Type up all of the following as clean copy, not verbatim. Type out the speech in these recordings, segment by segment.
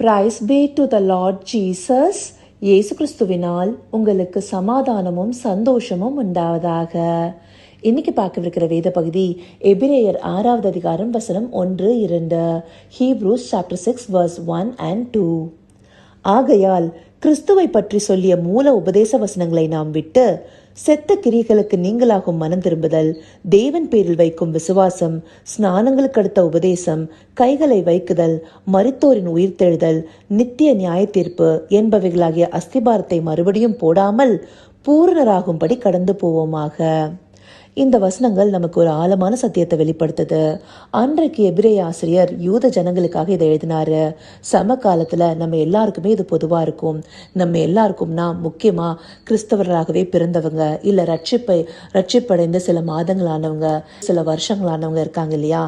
Price B to the Lord Jesus. இயேசு கிறிஸ்துவினால் உங்களுக்கு சமாதானமும் சந்தோஷமும் உண்டாவதாக. இன்னைக்கு பார்க்கவிருக்கிற வேத பகுதி எபிரேயர் 6வது அதிகாரம் வசனம் 1-2, ஹீப்ரூஸ் சாப்டர் 6 verse 1 and 2. ஆகையால் கிறிஸ்துவை பற்றி சொல்லிய மூல உபதேச வசனங்களை நாம் விட்டு செத்த கிரியைகளுக்கு நீங்களாகும் மனம் திரும்புதல், தேவன் பேரில் வைக்கும் விசுவாசம், ஸ்நானங்களுக்கு அடுத்த உபதேசம், கைகளை வைக்குதல், மரித்தோரின் உயிர்த்தெழுதல், நித்திய நியாய தீர்ப்பு என்பவைகளாகிய அஸ்திபாரத்தை மறுபடியும் போடாமல் பூரணராகும்படி கடந்து போவோமாக. இந்த வசனங்கள் நமக்கு ஒரு ஆழமான சத்தியத்தை வெளிப்படுத்துது. அன்றைக்கு எபிரேய ஆசிரியர் யூத ஜனங்களுக்காக இதை எழுதினாரு. சம காலத்துல நம்ம எல்லாருக்குமே இது பொதுவா இருக்கும். நம்ம எல்லாருக்கும்னா முக்கியமா கிறிஸ்தவராகவே பிறந்தவங்க, இல்ல ரட்சிப்படைந்த சில மாதங்களானவங்க, சில வருஷங்களானவங்க இருக்காங்க இல்லையா,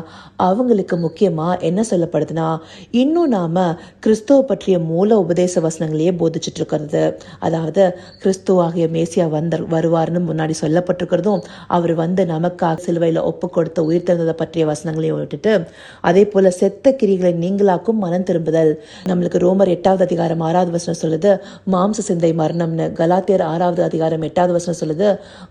அவங்களுக்கு முக்கியமா என்ன சொல்லப்படுதுன்னா, இன்னும் நாம கிறிஸ்துவ பற்றிய மூல உபதேச வசனங்களையே போதிச்சுட்டு இருக்கிறது. அதாவது கிறிஸ்துவாகிய மேசியா வருவார்னு முன்னாடி சொல்லப்பட்டிருக்கிறதும், அவர் வந்து நமக்காக சிலுவையில ஒப்பு கொடுத்த உயிர் திறந்ததை பற்றிய வசனங்களையும் விட்டுட்டு, அதே போல செத்த கிரிகளை நீங்களாக்கும் மனம் திரும்புதல். நம்மளுக்கு ரோமர் 8வது அதிகாரம் 6வது வசனம் சொல்லுது மாம்ச சிந்தை மரணம்னு. கலாத்தியர் 6வது அதிகாரம் 8வது வசனம் சொல்லுது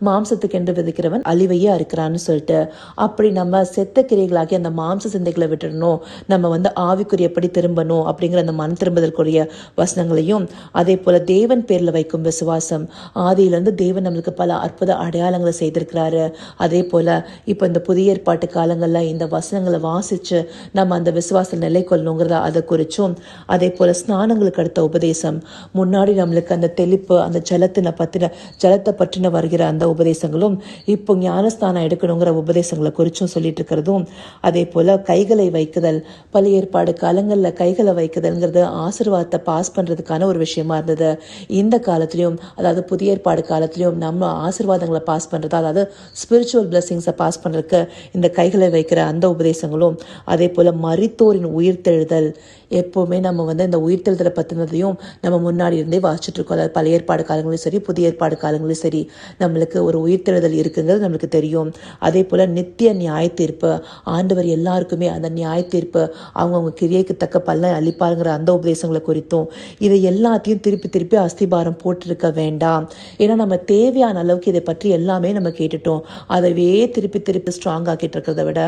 மாம்சத்துக்கு என்று விதிக்கிறவன் அழிவையே அறுக்கிறான்னு சொல்லிட்டு. அப்படி நம்ம செத்த கிரிகளாகி அந்த மாம்ச சிந்தைகளை விட்டுடணும், நம்ம வந்து ஆவிக்குரியப்படி திரும்பணும் அப்படிங்கிற அந்த மனம் திரும்புதற்குரிய வசனங்களையும், அதே போல தேவன் பேர்ல வைக்கும் விசுவாசம், ஆதியிலிருந்து தேவன் நம்மளுக்கு பல அற்புத அடையாளங்களை செய்திருக்கிறாரு. அதே போல இப்ப இந்த புதிய ஏற்பாட்டு காலங்கள்ல இந்த வசனங்களை வாசிச்சு நம்ம அந்த விசுவாசம் நிலை கொள்ளணுங்கிறத அதை குறிச்சும், அதே போல ஸ்நானங்களுக்கு அடுத்த உபதேசம், முன்னாடி நம்மளுக்கு அந்த தெளிப்பு, அந்த ஜலத்தை பற்றின வருகிற அந்த உபதேசங்களும், இப்போ ஞானஸ்தானம் எடுக்கணுங்கிற உபதேசங்களை குறிச்சும் சொல்லிட்டு இருக்கிறதும், அதே போல கைகளை வைக்குதல். பழைய ஏற்பாடு காலங்கள்ல கைகளை வைக்குதல்ங்கிறது ஆசீர்வாதத்தை பாஸ் பண்றதுக்கான ஒரு விஷயமா இருந்தது. இந்த காலத்திலையும், அதாவது புதிய ஏற்பாடு காலத்திலையும் நம்ம ஆசீர்வாதங்களை பாஸ் பண்றதா, அதாவது ஸ்பிரிச்சுவல் பிளெஸிங்ஸை பாஸ் பண்ணுறதுக்கு இந்த கைகளை வைக்கிற அந்த உபதேசங்களும், அதே போல் மரித்தோரின் உயிர்த்தெழுதல். எப்போவுமே நம்ம வந்து இந்த உயிர்த்தெழுதலை பற்றினதையும் நம்ம முன்னாடி இருந்தே வாசிச்சுட்டு இருக்கோம். அதாவது பழைய ஏற்பாடு காலங்களும் சரி, புதிய ஏற்பாடு காலங்களும் சரி, நம்மளுக்கு ஒரு உயிர்த்தெழுதல் இருக்குங்கிறது நம்மளுக்கு தெரியும். அதே போல் நித்திய நியாய தீர்ப்பு, ஆண்டவர் எல்லாருக்குமே அந்த நியாய தீர்ப்பு, அவங்கவுங்க கிரியைக்கு தக்க பலனை அளிப்பாருங்கிற அந்த உபதேசங்களை குறித்தும், இதை எல்லாத்தையும் திருப்பி திருப்பி அஸ்திபாரம் போட்டிருக்க வேண்டாம். ஏன்னா நம்ம தேவையான அளவுக்கு இதை பற்றி எல்லாமே நம்ம கேட்டுட்டோம். அதவே திருப்பி திருப்பி ஸ்ட்ராங் ஆக்கிட்டு இருக்கிறத விட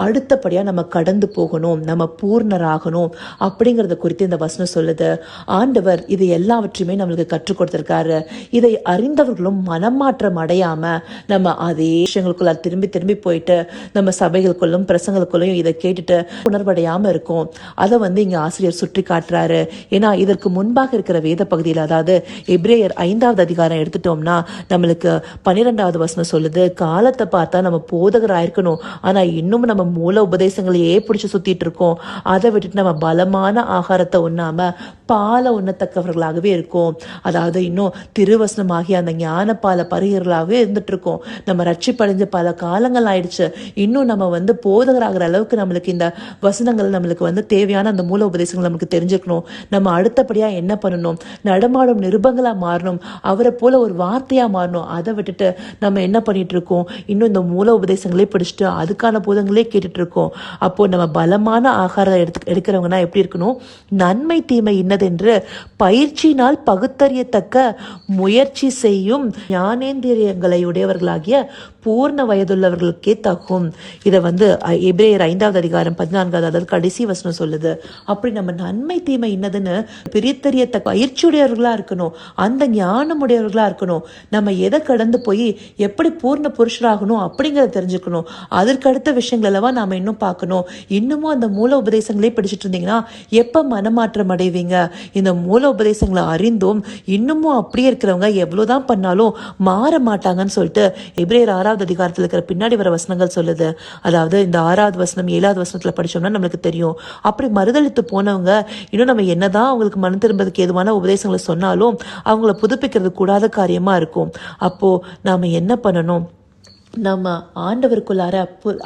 அடுத்தபடியா நம்ம கடந்து போகணும், நம்ம பூர்ணராகணும் அப்படிங்கறத குறித்து இந்த வசனம் சொல்லுது. ஆண்டவர் இது எல்லாவற்றையுமே நம்மளுக்கு கற்றுக் கொடுத்திருக்காரு. இதை அறிந்தவர்களும் மனமாற்றம் அடையாம நம்ம அதே விஷயங்களுக்குள்ள திரும்பி திரும்பி போயிட்டு நம்ம சபைகளுக்குள்ளும் பிரசங்களுக்குள்ளும் இதை கேட்டுட்டு உணர்வடையாம இருக்கும். அதை வந்து இங்க ஆசிரியர் சுற்றி காட்டுறாரு. ஏன்னா இதற்கு முன்பாக இருக்கிற வேத பகுதியில், அதாவது எபிரேயர் 5வது அதிகாரம் எடுத்துட்டோம்னா நம்மளுக்கு 12வது வசனம் சொல்லுது, காலத்தை பார்த்தா நம்ம போதகராயிருக்கணும், ஆனா இன்னும் நம்ம மூல உபதேசங்களையே பிடிச்சு சுத்திட்டு இருக்கோம். அதை விட்டுட்டு நம்ம பலமான ஆகாரத்தை உண்ணாம பாலை உண்ணத்தக்கவர்களாகவே இருக்கும். அதாவது இன்னும் திருவசனமாகி அந்த ஞான பாலை பருகிறவர்களாகவே இருந்துட்டு இருக்கோம். நம்ம ரட்சிப்படைஞ்ச பல காலங்கள் ஆயிடுச்சு. இன்னும் நம்ம வந்து போதகராகிற அளவுக்கு நம்மளுக்கு இந்த வசனங்கள் நம்மளுக்கு வந்து தேவையான அந்த மூல உபதேசங்கள் நமக்கு தெரிஞ்சுக்கணும். நம்ம அடுத்தபடியா என்ன பண்ணணும், நடமாடும் நிருபங்களா மாறணும், அவரை போல ஒரு வார்த்தையா மாறணும். அதை விட்டுட்டு நம்ம என்ன பண்ணிட்டு இருக்கோம், இன்னும் இந்த மூல உபதேசங்களே பிடிச்சிட்டு அதுக்கான போதங்களே கேட்டுட்டு இருக்கோம். அப்போ நம்ம பலமான ஆகாரம் எடுக்கிறவங்கன்னா எப்படி இருக்கணும், நன்மை தீமை இன்னதென்று பயிற்சியினால் பகுத்தறியத்தக்க முயற்சி செய்யும் ஞானேந்திரியங்களை உடையவர்களாகிய பூர்ண வயதுள்ளவர்களுக்கே தகும். இதை வந்து எபிரேயர் 5வது அதிகாரம் 14வது, அதாவது கடைசி வசனம் சொல்லுது. அப்படி நம்ம நன்மை தீமை இன்னதுன்னு பிரித்தறியத்தக்க பயிற்சியுடையவர்களா இருக்கணும், அந்த ஞானம் உடையவர்களா இருக்கணும். நம்ம எதை கடந்து போய் எப்படி பூர்ண புருஷராகணும் அப்படிங்கறத தெரிஞ்சுக்கணும். அதற்கு அடுத்த விஷயங்கள் அல்லவா நாம இன்னும் பார்க்கணும். இன்னமும் அந்த மூல உபதேசங்களே படிச்சுட்டு இருந்தீங்கன்னா எப்ப மனமாற்றம் அடைவீங்க? இந்த மூல உபதேசங்களை அறிந்தும் இன்னமும் அப்படியே இருக்கிறவங்க எவ்வளவுதான் பண்ணாலும் மாற மாட்டாங்கன்னு சொல்லிட்டு எபிரேயர் 6வது அதிகாரத்தில் இருக்கிற பின்னாடி வர வசனங்கள் சொல்லுது. அதாவது இந்த 6வது வசனம் 7வது வசனத்துல படிச்சோம்னா நம்மளுக்கு தெரியும், அப்படி மறுதளித்து போனவங்க இன்னும் நம்ம என்னதான் அவங்களுக்கு மனம் திரும்பதுக்கு ஏதுவான உபதேசங்களை சொன்னாலும் அவங்கள புதுப்பிக்கிறது கூடாத காரியமா இருக்கும். அப்போ நாம என்ன பண்ணணும், நம்ம ஆண்டவருக்குள்ளார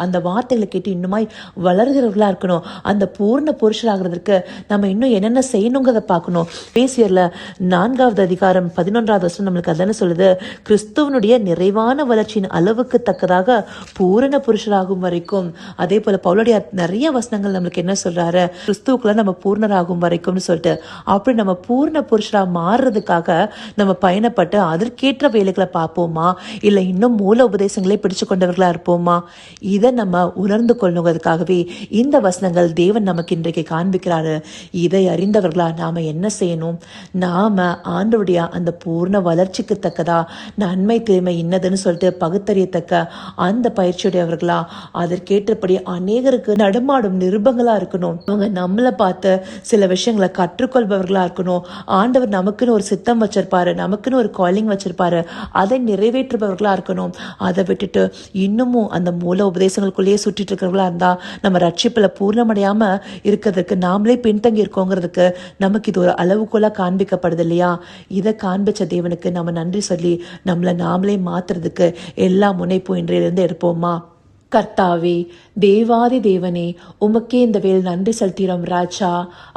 அந்த வார்த்தைகளை கேட்டு இன்னுமாய் வளர்கிறவர்களா இருக்கணும். அந்த பூர்ண புருஷராகிறதுக்கு நம்ம இன்னும் என்னென்ன செய்யணுங்கிறத பார்க்கணும். பேசியர்ல 4வது அதிகாரம் 11வது வசனம் நம்மளுக்கு அதான சொல்லுது, கிறிஸ்துவனுடைய நிறைவான வளர்ச்சியின் அளவுக்கு தக்கதாக பூரண புருஷராகும் வரைக்கும். அதே போல பவுலுடைய நிறைய வசனங்கள் நம்மளுக்கு என்ன சொல்றாரு, கிறிஸ்துவுக்குள்ள நம்ம பூர்ணராகும் வரைக்கும்னு சொல்லிட்டு. அப்படி நம்ம பூர்ண புருஷரா மாறுறதுக்காக நம்ம பயணப்பட்டு அதற்கேற்ற வேலைகளை பார்ப்போமா, இல்ல இன்னும் மூல உபதேசங்களை பிடிச்சு கொண்டவர்களா இருப்போமா? இதை நம்ம உணர்ந்து கொள்ளுங்கிறதுக்காகவே இந்த வசனங்கள் தேவன் நமக்கு இன்றைக்கு காண்பிக்கிறாரு. இதை அறிந்தவர்களா நாம என்ன செய்யணும்? நாம ஆண்டவருடைய அந்த பூர்ண வளர்ச்சிக்கு தக்கதா நன்மை தீமை இன்னதுன்னு சொல்லிட்டு பகுத்தறியத்தக்க அந்த பயிற்சியுடையவர்களா, அதற்கேற்றபடி அநேகருக்கு நடமாடும் நிருபங்களா இருக்கணும். அவங்க நம்மளை பார்த்து சில விஷயங்களை கற்றுக்கொள்பவர்களா இருக்கணும். ஆண்டவர் நமக்குன்னு ஒரு சித்தம் வச்சிருப்பாரு, நமக்குன்னு ஒரு காலிங் வச்சிருப்பாரு, அதை நிறைவேற்றுபவர்களா இருக்கணும். அதை விட்டுட்டு இன்னமும் அந்த மூல உபதேசங்களுக்குள்ளேயே சுற்றிட்டு இருக்கிறவங்களா இருந்தா நம்ம ரட்சிப்புல பூர்ணமடையாம இருக்கிறதுக்கு நாமளே பின்தங்கி இருக்கோங்கிறதுக்கு நமக்கு இது ஒரு அளவுக்குள்ள காண்பிக்கப்படுது இல்லையா? இதை காண்பிச்ச தேவனுக்கு நம்ம நன்றி சொல்லி நம்மளை நாமளே மாத்துறதுக்கு எல்லா முனைப்பும் இன்றையிலிருந்து எடுப்போமா? கர்த்தாவே, தேவாதி தேவனே, உமக்கே இந்த வேலை நன்றி செலுத்துகிறோம் ராஜா.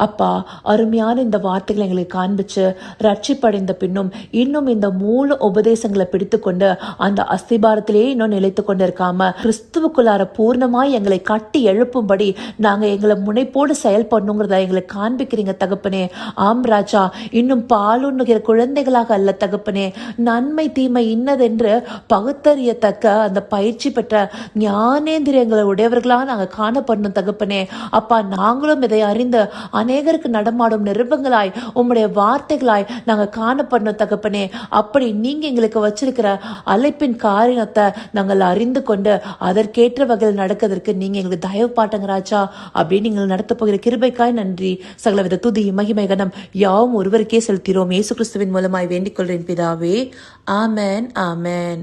அப்பா, அருமையான இந்த வார்த்தைகளை எங்களுக்கு காண்பிச்சு ரட்சிப்படைந்த பின்னும் இன்னும் இந்த மூல உபதேசங்களை பிடித்து கொண்டு அந்த அஸ்திபாரத்திலேயே இன்னும் நிலைத்து கொண்டு இருக்காம கிறிஸ்துவுக்குள்ளார பூர்ணமாய் எங்களை கட்டி எழுப்பும்படி நாங்க எங்களை முனைப்போடு செயல்படணுங்கிறத எங்களுக்கு காண்பிக்கிறீங்க தகப்பனே. ஆம் ராஜா, இன்னும் பாலுண்ணுகிற குழந்தைகளாக அல்ல தகப்பனே, நன்மை தீமை இன்னதென்று பகுத்தறியத்தக்க அந்த பயிற்சி பெற்ற ஞானேந்திரியங்களை உடையவர்களா நாங்கள் காணப்படணும் தகப்பனே. அப்பா, நாங்களும் இதை அறிந்து அநேகருக்கு நடமாடும் நிருபங்களாய் உம்முடைய வார்த்தைகளாய் நாங்கள் காணப்படணும் தகப்பனே. அப்படி நீங்க எங்களுக்கு வச்சிருக்கிற அழைப்பின் காரியத்தை நாங்கள் அறிந்து கொண்டு அதற்கேற்ற வகையில் நடக்கிறதுக்கு நீங்க எங்களுக்கு தயவு பாட்டுங்க ராஜா. அப்படின்னு நீங்கள் நடத்த போகிற கிருபைக்காய் நன்றி. சகலவித துதி மகிமை கனம் யாவும் ஒருவருக்கே செலுத்திரோம். இயேசு கிறிஸ்துவின் மூலமாய் வேண்டிக் கொள்றேன் பிதாவே. ஆமென், ஆமென்.